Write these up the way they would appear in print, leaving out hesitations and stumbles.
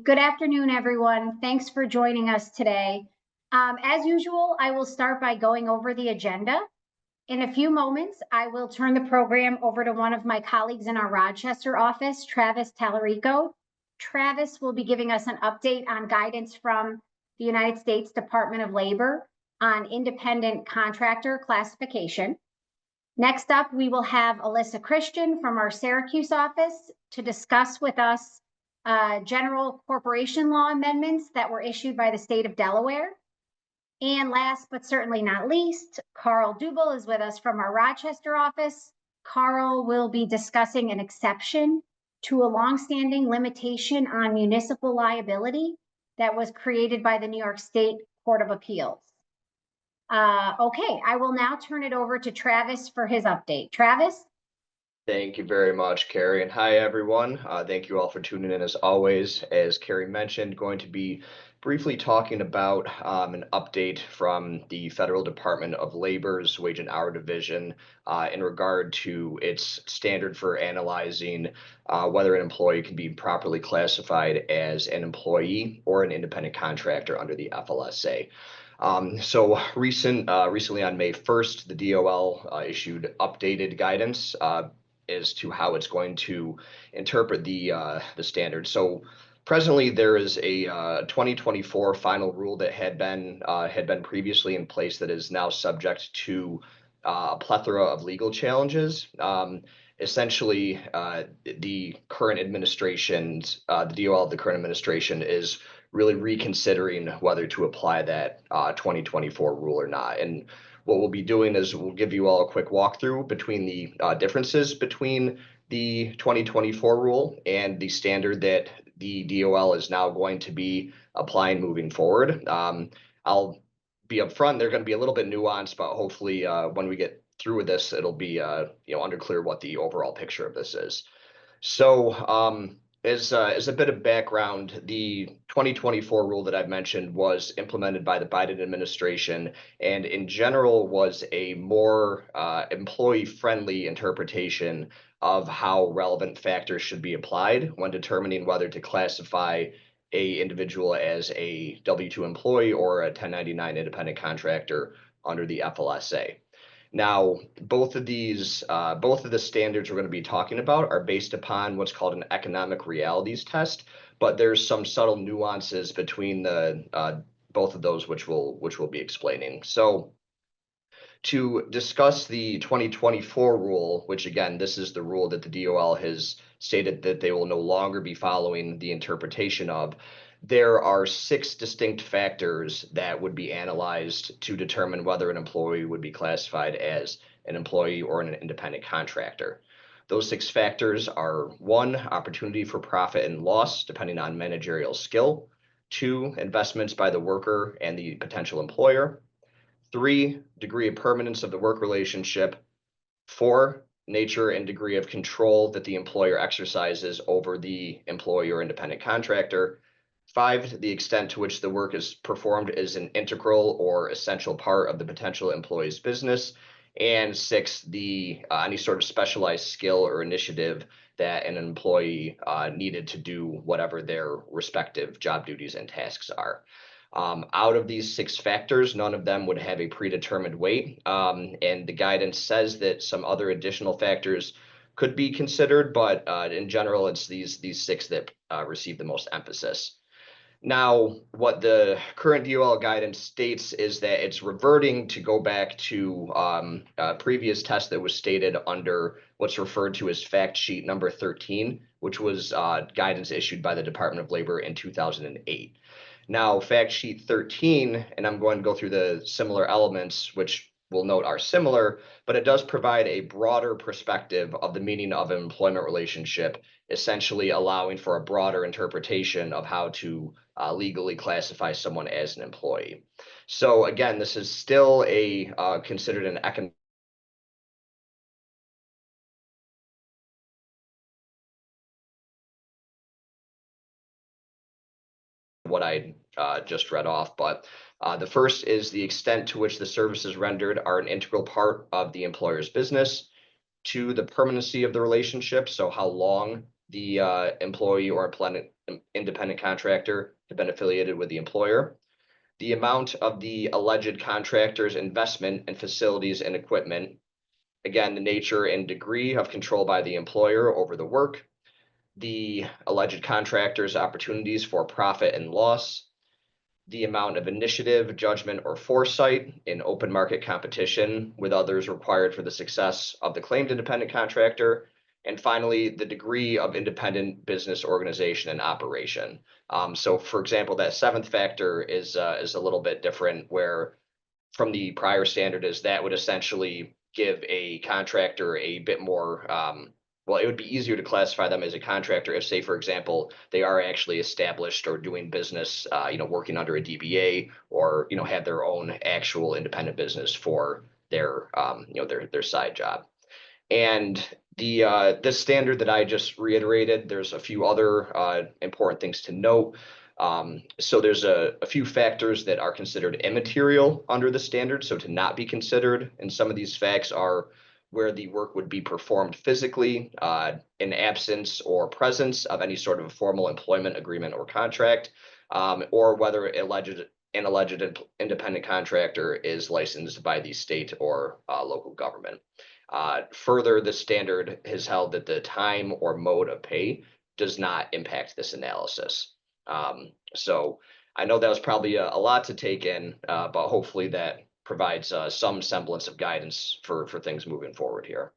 Good afternoon, everyone. Thanks for joining us today. As usual, I will start by going over the agenda. In a few moments, I will turn the program over to one of my colleagues in our Rochester office, Travis Tallarico. Travis will be giving us an update on guidance from the United States Department of Labor on independent contractor classification. Next up, we will have Alyssa Christian from our Syracuse office to discuss with us general corporation law amendments that were issued by the state of Delaware. And last but certainly not least, Carl Dubel is with us from our Rochester office. Carl will be discussing an exception to a longstanding limitation on municipal liability that was created by the New York State Court of Appeals. Okay, I will now turn it over to Travis for his update. Travis? Thank you very much, Carrie, and hi, everyone. Thank you all for tuning in as always. As Carrie mentioned, going to be briefly talking about an update from the Federal Department of Labor's Wage and Hour Division in regard to its standard for analyzing whether an employee can be properly classified as an employee or an independent contractor under the FLSA. Recently on May 1st, the DOL issued updated guidance as to how it's going to interpret the standard. So presently, there is a 2024 final rule that had been previously in place that is now subject to a plethora of legal challenges. Essentially, the current administration's the DOL of the current administration is really reconsidering whether to apply that 2024 rule or not. And what we'll be doing is we'll give you all a quick walkthrough between the differences between the 2024 rule and the standard that the DOL is now going to be applying moving forward. I'll be upfront, they're going to be a little bit nuanced, but hopefully when we get through with this, it'll be under clear what the overall picture of this is. So as a bit of background, the 2024 rule that I've mentioned was implemented by the Biden administration and in general was a more employee-friendly interpretation of how relevant factors should be applied when determining whether to classify an individual as a W-2 employee or a 1099 independent contractor under the FLSA. Now, both of the standards we're going to be talking about are based upon what's called an economic realities test, but there's some subtle nuances between the both of those which we'll be explaining. So, to discuss the 2024 rule, which again, this is the rule that the DOL has stated that they will no longer be following the interpretation of, there are 6 distinct factors that would be analyzed to determine whether an employee would be classified as an employee or an independent contractor. Those 6 factors are 1, opportunity for profit and loss, depending on managerial skill. 2, investments by the worker and the potential employer. 3, degree of permanence of the work relationship. 4, nature and degree of control that the employer exercises over the employee or independent contractor. 5, the extent to which the work is performed is an integral or essential part of the potential employee's business. And 6, any sort of specialized skill or initiative that an employee needed to do whatever their respective job duties and tasks are. Out of these 6 factors, none of them would have a predetermined weight. And the guidance says that some other additional factors could be considered, but in general, it's these 6 that receive the most emphasis. Now, what the current DOL guidance states is that it's reverting to go back to a previous test that was stated under what's referred to as fact sheet number 13, which was guidance issued by the Department of Labor in 2008. Now, fact sheet 13, and I'm going to go through the similar elements, which we'll note are similar, but it does provide a broader perspective of the meaning of an employment relationship, essentially allowing for a broader interpretation of how to legally classify someone as an employee. So again, this is still considered an economic what I just read off, but the first is the extent to which the services rendered are an integral part of the employer's business. 2, the permanency of the relationship, so how long the employee or independent contractor have been affiliated with the employer, the amount of the alleged contractor's investment in facilities and equipment, again, the nature and degree of control by the employer over the work, the alleged contractor's opportunities for profit and loss, the amount of initiative, judgment, or foresight in open market competition with others required for the success of the claimed independent contractor, and finally, the degree of independent business organization and operation. So for example, that seventh factor is a little bit different, where from the prior standard is that would essentially give a contractor a bit more, well, it would be easier to classify them as a contractor if, say, for example, they are actually established or doing business, working under a DBA, or, have their own actual independent business for their, their side job. And this standard that I just reiterated, there's a few other important things to note. So there's a few factors that are considered immaterial under the standard, so to not be considered. And some of these facts are where the work would be performed physically, in absence or presence of any sort of formal employment agreement or contract, or whether an alleged independent contractor is licensed by the state or local government. Further, the standard has held that the time or mode of pay does not impact this analysis. So I know that was probably a lot to take in, but hopefully that provides some semblance of guidance for things moving forward here.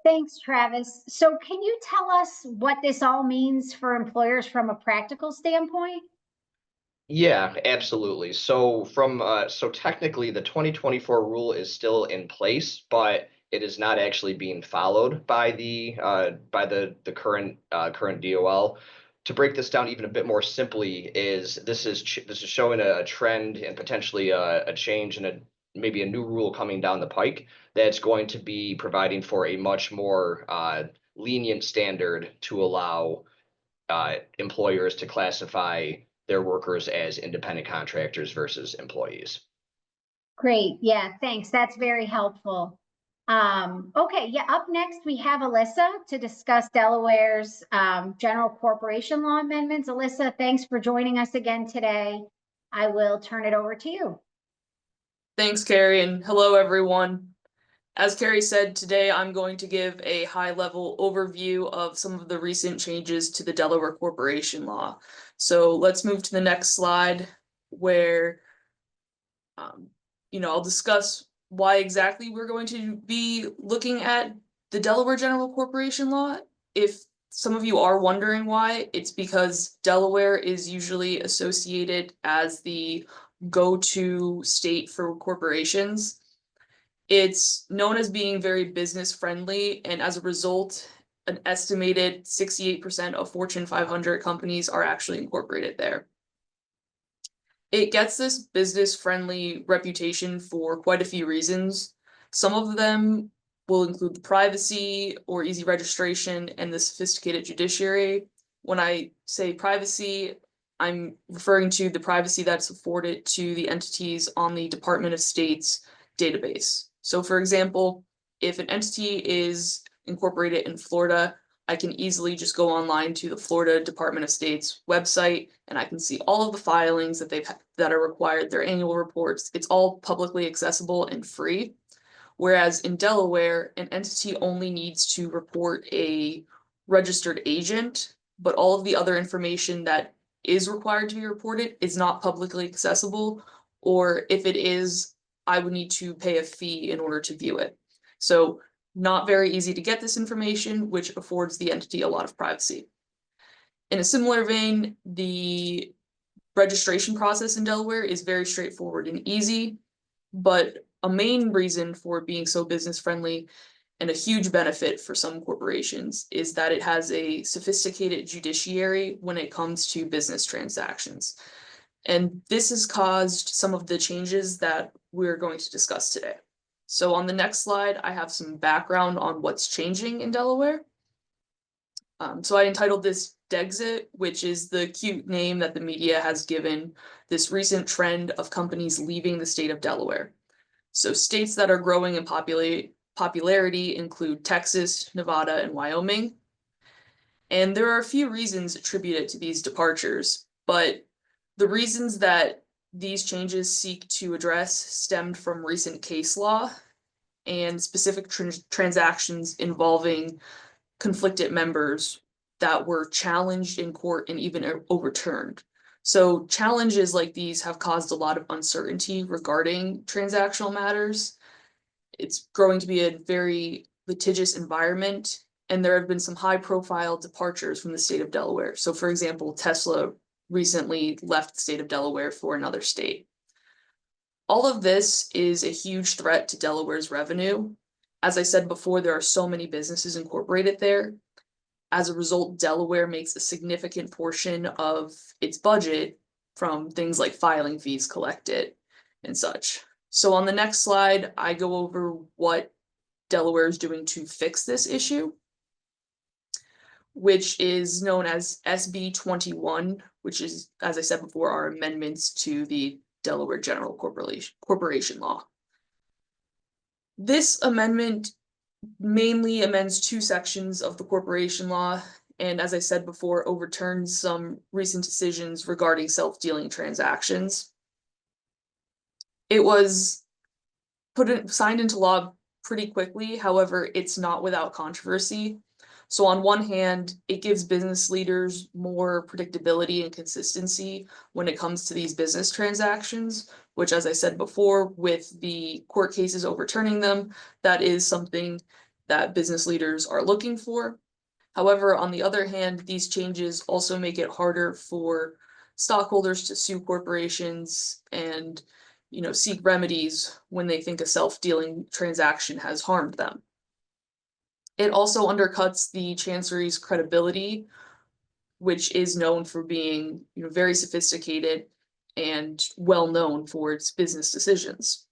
Thanks, Travis. So can you tell us what this all means for employers from a practical standpoint? Yeah, absolutely. So so technically the 2024 rule is still in place, but it is not actually being followed by the current DOL. To break this down even a bit more simply, this is showing a trend and potentially a change and maybe a new rule coming down the pike that's going to be providing for a much more lenient standard to allow employers to classify their workers as independent contractors versus employees. Great. Yeah, thanks. That's very helpful. Okay, yeah, up next we have Alyssa to discuss Delaware's general corporation law amendments. Alyssa, thanks for joining us again today. I will turn it over to you. Thanks, Carrie, and hello, everyone. As Carrie said, today I'm going to give a high-level overview of some of the recent changes to the Delaware corporation law. So let's move to the next slide where, I'll discuss why exactly we're going to be looking at the Delaware General Corporation Law. If some of you are wondering why, it's because Delaware is usually associated as the go-to state for corporations. It's known as being very business friendly, and as a result, an estimated 68% of Fortune 500 companies are actually incorporated there. It gets this business-friendly reputation for quite a few reasons. Some of them will include the privacy or easy registration and the sophisticated judiciary. When I say privacy, I'm referring to the privacy that's afforded to the entities on the Department of State's database. So for example, if an entity is incorporated in Florida, I can easily just go online to the Florida Department of State's website, and I can see all of the filings that are required, their annual reports. It's all publicly accessible and free. Whereas in Delaware, an entity only needs to report a registered agent, but all of the other information that is required to be reported is not publicly accessible, or if it is, I would need to pay a fee in order to view it. So not very easy to get this information, which affords the entity a lot of privacy. In a similar vein, the registration process in Delaware is very straightforward and easy, but a main reason for it being so business friendly and a huge benefit for some corporations is that it has a sophisticated judiciary when it comes to business transactions. And this has caused some of the changes that we're going to discuss today. So on the next slide, I have some background on what's changing in Delaware. So I entitled this Dexit, which is the cute name that the media has given this recent trend of companies leaving the state of Delaware. So states that are growing in popularity include Texas, Nevada, and Wyoming. And there are a few reasons attributed to these departures, but the reasons that these changes seek to address stemmed from recent case law and specific transactions involving conflicted members that were challenged in court and even overturned. So challenges like these have caused a lot of uncertainty regarding transactional matters. It's growing to be a very litigious environment, and there have been some high-profile departures from the state of Delaware. So for example, Tesla recently left the state of Delaware for another state. All of this is a huge threat to Delaware's revenue. As I said before, there are so many businesses incorporated there. As a result, Delaware makes a significant portion of its budget from things like filing fees collected and such. So on the next slide, I go over what Delaware is doing to fix this issue, which is known as SB 21, which is, as I said before, are amendments to the Delaware General Corporation Law. This amendment mainly amends two sections of the corporation law, and as I said before, overturns some recent decisions regarding self-dealing transactions. It was signed into law pretty quickly, however, it's not without controversy. So on one hand, it gives business leaders more predictability and consistency when it comes to these business transactions, which, as I said before, with the court cases overturning them, that is something that business leaders are looking for. However, on the other hand, these changes also make it harder for stockholders to sue corporations and, seek remedies when they think a self-dealing transaction has harmed them. It also undercuts the Chancery's credibility, which is known for being, very sophisticated and well known for its business decisions.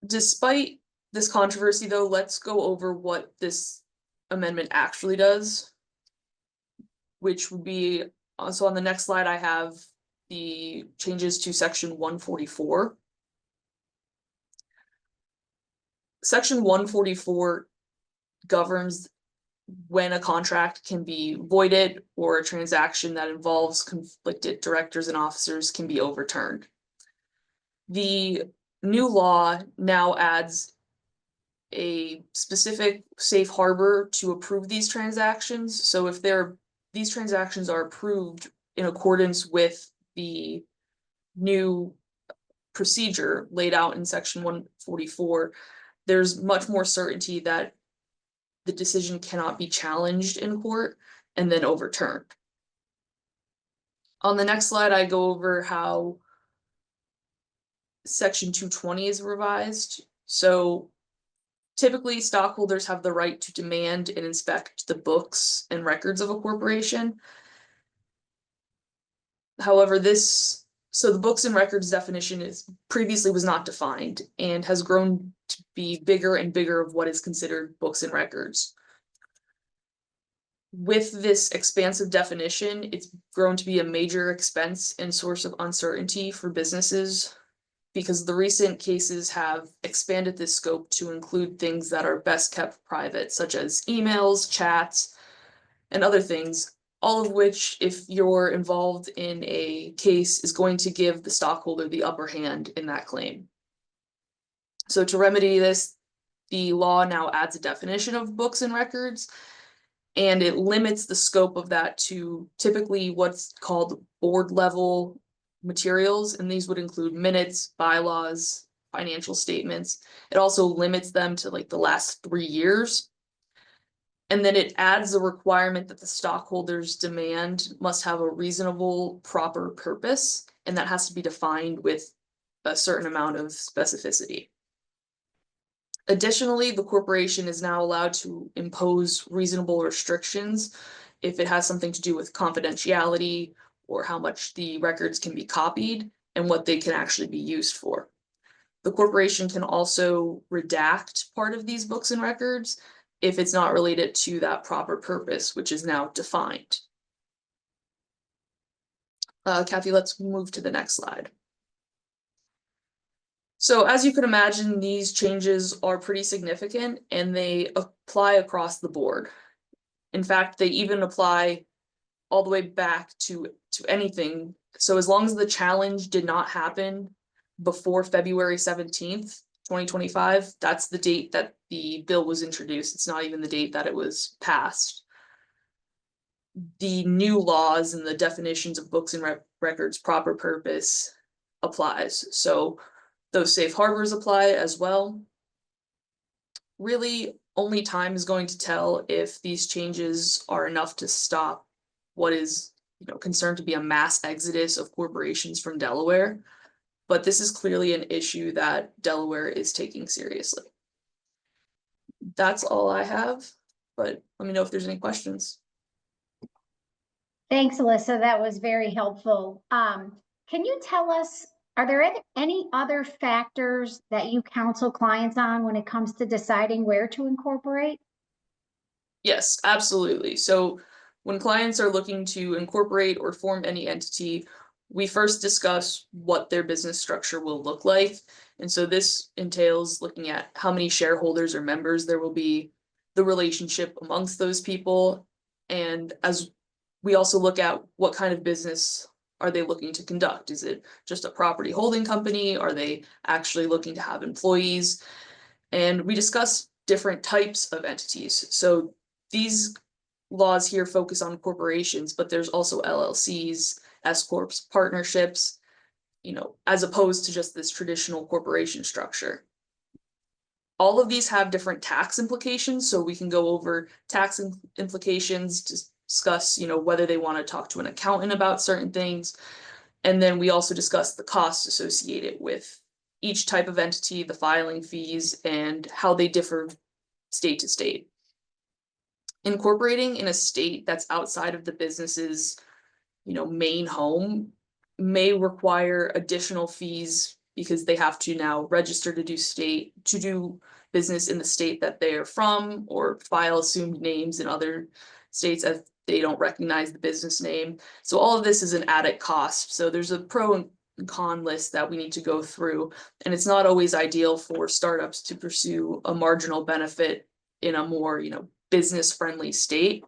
Despite this controversy, though, let's go over what this amendment actually does, which would be, so on the next slide, I have the changes to section 144. Section 144 governs when a contract can be voided or a transaction that involves conflicted directors and officers can be overturned. The new law now adds a specific safe harbor to approve these transactions. So if these transactions are approved in accordance with the new procedure laid out in section 144, there's much more certainty that the decision cannot be challenged in court and then overturned. On the next slide, I go over how section 220 is revised. So typically, stockholders have the right to demand and inspect the books and records of a corporation. However, the books and records definition previously was not defined and has grown to be bigger and bigger of what is considered books and records. With this expansive definition, it's grown to be a major expense and source of uncertainty for businesses, because the recent cases have expanded this scope to include things that are best kept private, such as emails, chats, and other things, all of which, if you're involved in a case, is going to give the stockholder the upper hand in that claim. So to remedy this, the law now adds a definition of books and records, and it limits the scope of that to typically what's called board level materials, and these would include minutes, bylaws, financial statements. It also limits them to like the last 3 years. And then it adds the requirement that the stockholders' demand must have a reasonable, proper purpose, and that has to be defined with a certain amount of specificity. Additionally, the corporation is now allowed to impose reasonable restrictions if it has something to do with confidentiality or how much the records can be copied and what they can actually be used for. The corporation can also redact part of these books and records if it's not related to that proper purpose, which is now defined. Kathy, let's move to the next slide. So as you can imagine, these changes are pretty significant and they apply across the board. In fact, they even apply all the way back to anything. So as long as the challenge did not happen before February 17th, 2025, that's the date that the bill was introduced. It's not even the date that it was passed. The new laws and the definitions of books and records proper purpose applies. So those safe harbors apply as well. Really, only time is going to tell if these changes are enough to stop what is, concerned to be a mass exodus of corporations from Delaware. But this is clearly an issue that Delaware is taking seriously. That's all I have, but let me know if there's any questions. Thanks, Alyssa. That was very helpful. Can you tell us, are there any other factors that you counsel clients on when it comes to deciding where to incorporate? Yes, absolutely. So when clients are looking to incorporate or form any entity, we first discuss what their business structure will look like. And so this entails looking at how many shareholders or members there will be, the relationship amongst those people. And as we also look at what kind of business are they looking to conduct? Is it just a property holding company? Are they actually looking to have employees? And we discuss different types of entities. So these laws here focus on corporations, but there's also LLCs, S corps, partnerships, as opposed to just this traditional corporation structure. All of these have different tax implications, so we can go over tax implications to discuss, whether they want to talk to an accountant about certain things. And then we also discuss the costs associated with each type of entity, the filing fees, and how they differ state to state. Incorporating in a state that's outside of the business's, main home may require additional fees because they have to now register to do business in the state that they are from, or file assumed names in other states as they don't recognize the business name. So all of this is an added cost. So there's a pro and con list that we need to go through, and it's not always ideal for startups to pursue a marginal benefit in a more, business friendly state.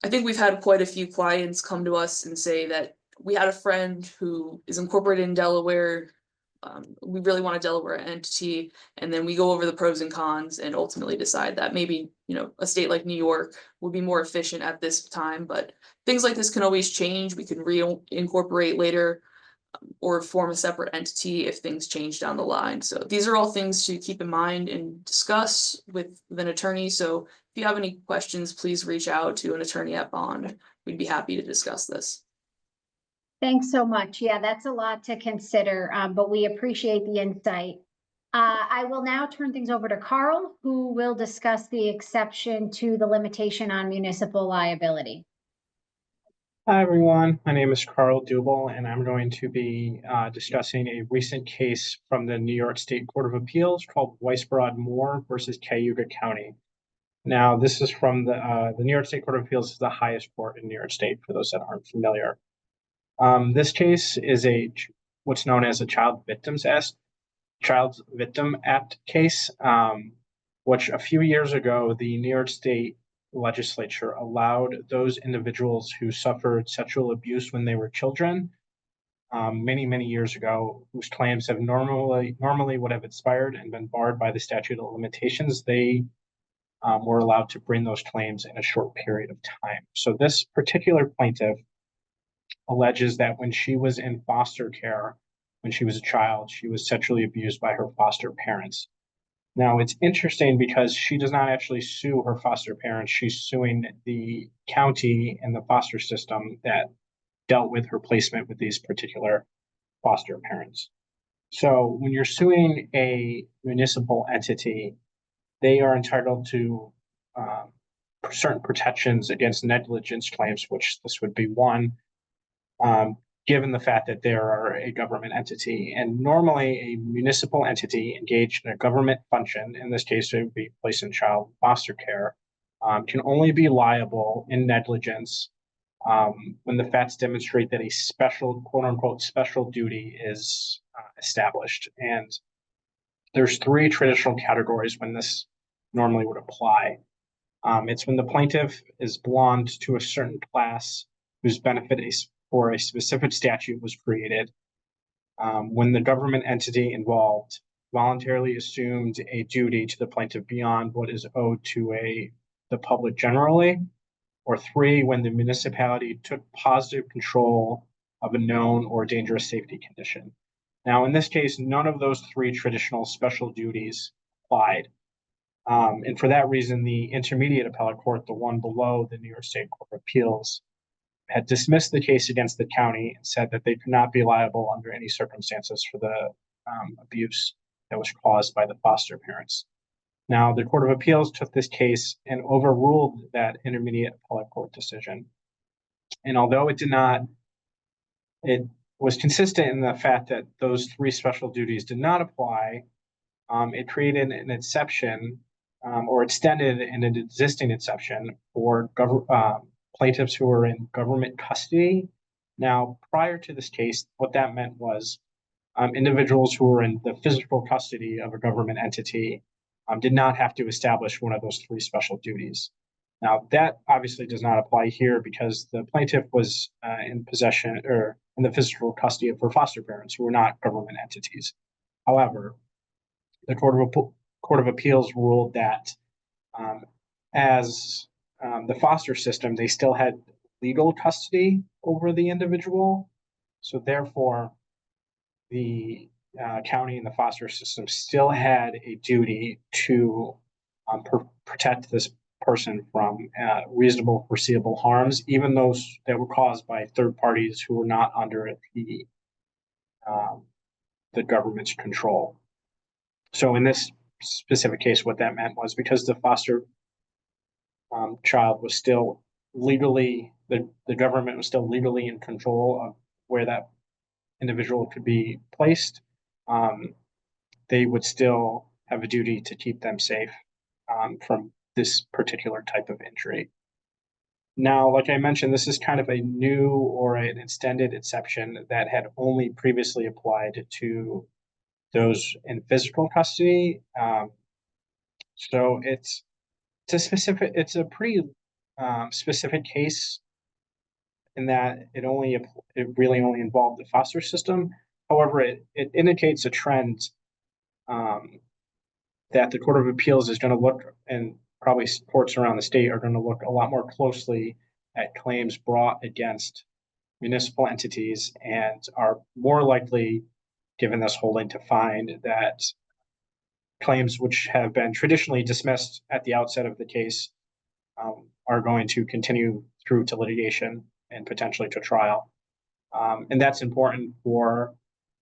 I think we've had quite a few clients come to us and say that we had a friend who is incorporated in Delaware. We really want a Delaware entity, and then we go over the pros and cons and ultimately decide that maybe, a state like New York would be more efficient at this time, but things like this can always change. We can reincorporate later or form a separate entity if things change down the line. So these are all things to keep in mind and discuss with an attorney. So if you have any questions, please reach out to an attorney at Bond. We'd be happy to discuss this. Thanks so much. Yeah, that's a lot to consider, but we appreciate the insight. I will now turn things over to Carl, who will discuss the exception to the limitation on municipal liability. Hi, everyone. My name is Carl Dubel, and I'm going to be discussing a recent case from the New York State Court of Appeals called Weisbrod Moore versus Cayuga County. Now, this is from the New York State Court of Appeals, is the highest court in New York State, for those that aren't familiar. This case is what's known as a Child Victim Act case, which a few years ago, the New York State legislature allowed those individuals who suffered sexual abuse when they were children, many, many years ago, whose claims have normally would have expired and been barred by the statute of limitations. They were allowed to bring those claims in a short period of time. So this particular plaintiff alleges that when she was in foster care, when she was a child, she was sexually abused by her foster parents. Now, it's interesting because she does not actually sue her foster parents. She's suing the county and the foster system that dealt with her placement with these particular foster parents. So when you're suing a municipal entity, they are entitled to certain protections against negligence claims, which this would be one, given the fact that they are a government entity. And normally a municipal entity engaged in a government function, in this case it would be placed in child foster care, can only be liable in negligence when the facts demonstrate that a special, quote unquote, special duty is established. And there's three traditional categories when this normally would apply. It's when the plaintiff is belonged to a certain class whose benefit for a specific statute was created. When the government entity involved voluntarily assumed a duty to the plaintiff beyond what is owed to the public generally, or 3, when the municipality took positive control of a known or dangerous safety condition. Now, in this case, none of those 3 traditional special duties applied. And for that reason, the intermediate appellate court, the one below the New York State Court of Appeals, had dismissed the case against the county and said that they could not be liable under any circumstances for the abuse that was caused by the foster parents. Now, the Court of Appeals took this case and overruled that intermediate appellate court decision. And although it was consistent in the fact that those 3 special duties did not apply, it created an exception or extended an existing exception for plaintiffs who were in government custody. Now, prior to this case, what that meant was individuals who were in the physical custody of a government entity did not have to establish one of those 3 special duties. Now, that obviously does not apply here because the plaintiff was in possession or in the physical custody of her foster parents who were not government entities. However, the Court of Appeals ruled that as the foster system, they still had legal custody over the individual. So therefore, the county and the foster system still had a duty to protect this person from reasonable foreseeable harms, even those that were caused by third parties who were not under the government's control. So in this specific case, what that meant was because the foster child was still legally, the government was still legally in control of where that individual could be placed, they would still have a duty to keep them safe from this particular type of injury. Now, like I mentioned, this is kind of a new or an extended exception that had only previously applied to those in physical custody. So it's a pretty specific case in that it really only involved the foster system. However, it indicates a trend that the Court of Appeals is going to look, and probably courts around the state are going to look a lot more closely at claims brought against municipal entities and are more likely, given this holding, to find that claims which have been traditionally dismissed at the outset of the case are going to continue through to litigation and potentially to trial. And that's important for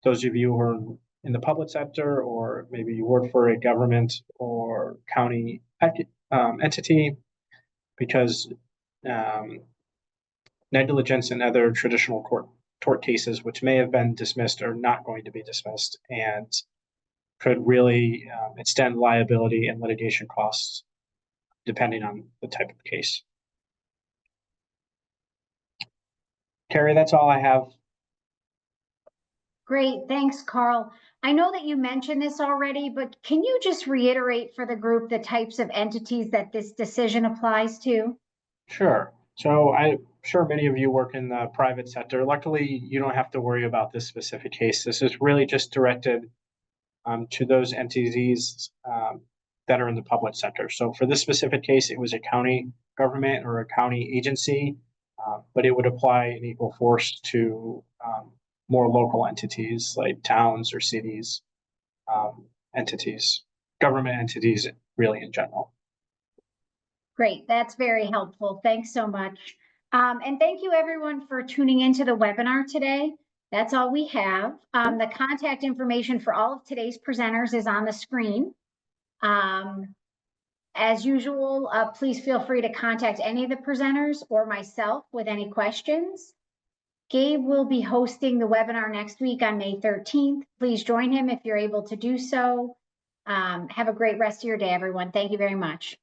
those of you who are in the public sector, or maybe you work for a government or county entity, because negligence and other traditional tort cases, which may have been dismissed, are not going to be dismissed and could really extend liability and litigation costs depending on the type of case. Carrie, that's all I have. Great, thanks, Carl. I know that you mentioned this already, but can you just reiterate for the group the types of entities that this decision applies to? Sure. So I'm sure many of you work in the private sector. Luckily, you don't have to worry about this specific case. This is really just directed to those entities that are in the public sector. So for this specific case, it was a county government or a county agency, but it would apply in equal force to more local entities like towns or cities, entities, government entities, really in general. Great, that's very helpful. Thanks so much. And thank you everyone for tuning into the webinar today. That's all we have. The contact information for all of today's presenters is on the screen. As usual, please feel free to contact any of the presenters or myself with any questions. Gabe will be hosting the webinar next week on May 13th. Please join him if you're able to do so. Have a great rest of your day, everyone. Thank you very much.